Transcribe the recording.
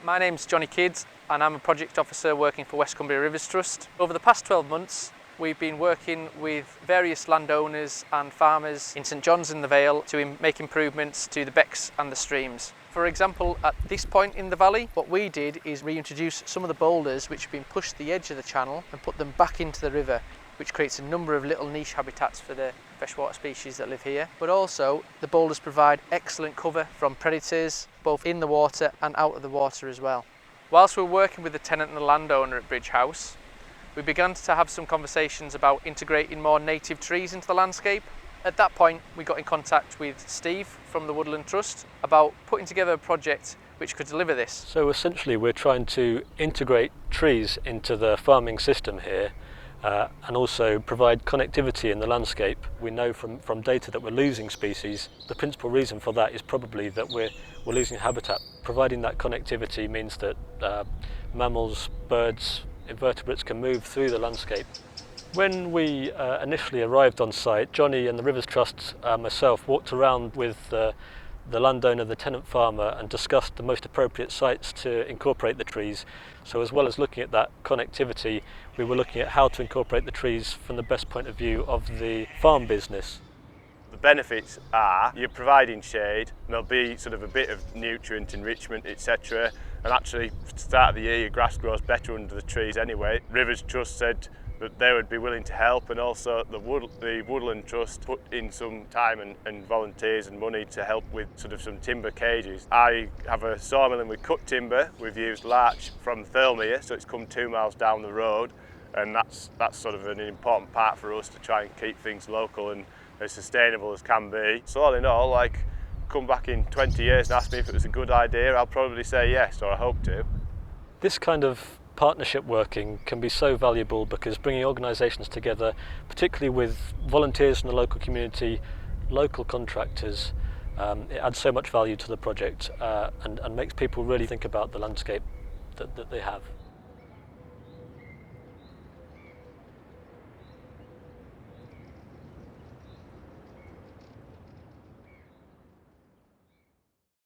My name's Jonny Kidd and I'm a project officer working for West Cumbria Rivers Trust. Over the past 12 months we've been working with various landowners and farmers in St John's in the Vale to make improvements to the becks and the streams. For example, at this point in the valley, what we did is reintroduce some of the boulders which have been pushed to the edge of the channel and put them back into the river, which creates a number of little niche habitats for the freshwater species that live here. But also, the boulders provide excellent cover from predators, both in the water and out of the water as well. Whilst we were working with the tenant and the landowner at Bridge House, we began to have some conversations about integrating more native trees into the landscape. At that point, we got in contact with Sleath from the Woodland Trust about putting together a project which could deliver this. So essentially we're trying to integrate trees into the farming system here and also provide connectivity in the landscape. We know from data that we're losing species. The principal reason for that is probably that we're losing habitat. Providing that connectivity means that mammals, birds, invertebrates can move through the landscape. When we initially arrived on site, Jonny and the Rivers Trust, myself, walked around with the landowner, the tenant farmer, and discussed the most appropriate sites to incorporate the trees. So as well as looking at that connectivity, we were looking at how to incorporate the trees from the best point of view of the farm business. The benefits are you're providing shade, and there'll be sort of a bit of nutrient enrichment, etc. And actually, at the start of the year, your grass grows better under the trees anyway. Rivers Trust said that they would be willing to help, and also the Woodland Trust put in some time and volunteers and money to help with sort of some timber cages. I have a sawmill and we cut timber. We've used larch from Finlay, so it's come 2 miles down the road, and that's sort of an important part for us to try and keep things local and as sustainable as can be. So all in all, like, come back in 20 years and ask me if it was a good idea, I'll probably say yes, or I hope to. This kind of partnership working can be so valuable because bringing organisations together, particularly with volunteers from the local community, local contractors, it adds so much value to the project and makes people really think about the landscape that they have.